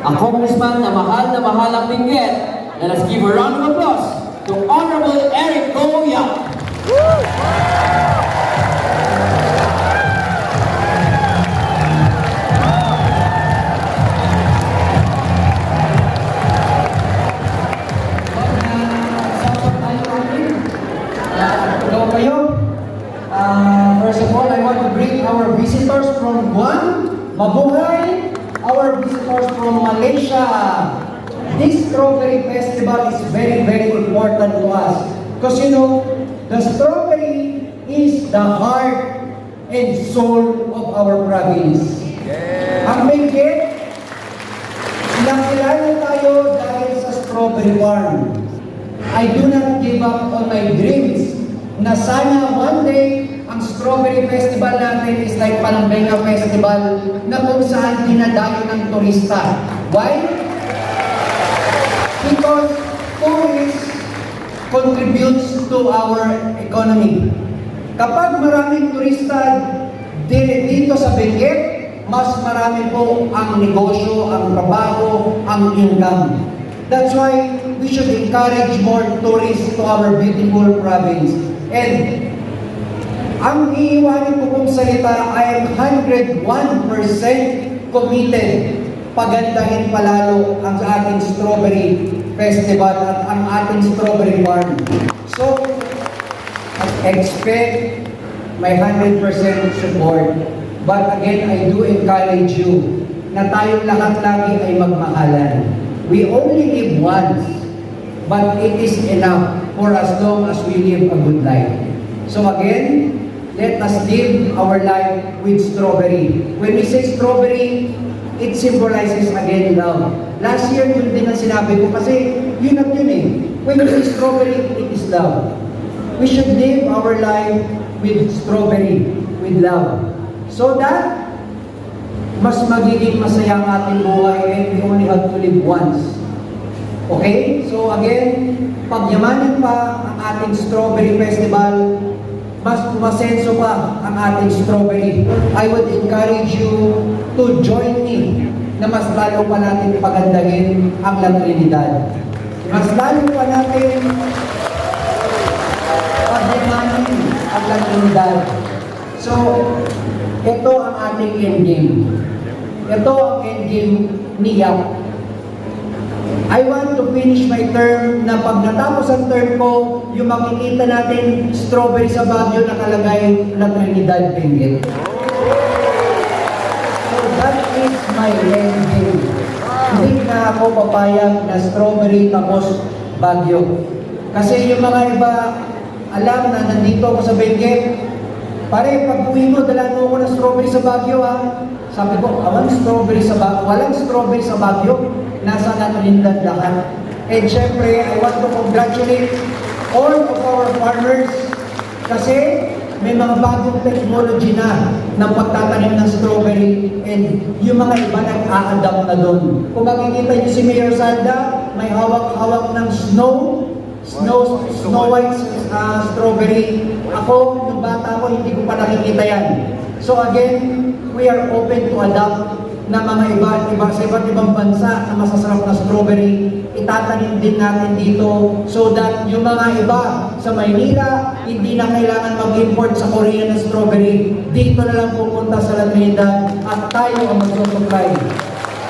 ang congressman na mahal ang Benguet. Let us give a round of applause to Honorable Eric Go Yap. First of all, I want to greet our visitors from Guam, Mabuhay, our visitors from Malaysia. This strawberry festival is very, very important to us. Because you know, the strawberry is the heart and soul of our province. Ang Benguet, nakilala tayo dahil sa strawberry farm. I do not give up on my dreams na sana one day ang strawberry festival natin is like Panambenga Festival na kung saan dinadayo ng turista. Why? Because tourists contributes to our economy. Kapag maraming turista dito sa Benguet, mas marami po ang negosyo, ang trabaho, ang income. That's why we should encourage more tourists to our beautiful province. And ang iiwanin ko pong salita, I am 101% committed pagandahin palalo ang ating strawberry festival at ang ating strawberry farm. So, expect my 100% support. But again, I do encourage you na tayong lahat lagi ay magmahalan. We only live once, but it is enough for as long as we live a good life. So again, let us live our life with strawberry. When we say strawberry, it symbolizes again love. Last year, yun din ang sinabi ko kasi yun at yun eh. When we say strawberry, it is love. We should live our life with strawberry, with love. So that mas magiging masaya ang ating buhay and we only have to live once. Okay? So again, pagyamanin pa ang ating strawberry festival, mas umasenso pa ang ating strawberry. I would encourage you to join me na mas lalo pa natin pagandahin ang La Trinidad. Mas lalo pa natin pagyamanin ang La Trinidad. So, ito ang ating endgame. Ito ang endgame ni Yap. I want to finish my term na pag natapos ang term ko, yung makikita natin strawberry sa Baguio nakalagay na Trinidad Benguet. So that is my endgame. Hindi na ako papayag na strawberry tapos Baguio. Kasi yung mga iba, alam na nandito ako sa Benguet, pare, pag uwi mo, dala mo ako ng strawberry sa Baguio ha. Sabi ko, walang strawberry sa Baguio, nasa La Trinidad lahat. And syempre, I want to congratulate all of our farmers kasi may mga bagong technology na ng pagtatanim ng strawberry and yung mga iba nag-a-adapt na doon. Kung makikita niyo si Mayor Salda, may hawak-hawak ng Snow White strawberry. Ako, nung bata ko, hindi ko pa nakikita yan. So again, we are open to adapt na mga iba sa iba't ibang bansa na masasarap na strawberry, itatanim din natin dito so that yung mga iba sa Maynila, hindi na kailangan mag-import sa Korea ng strawberry. Dito na lang pupunta sa La Trinidad at tayo ang magsusupply.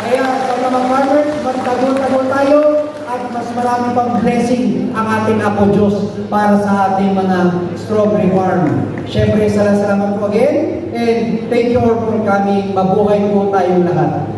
Kaya sa mga farmers, magtagol-tagol tayo at mas marami pang blessing ang ating Apo Diyos para sa ating mga strawberry farm. Siyempre, salamat po again and thank you all for coming. Mabuhay po tayong lahat.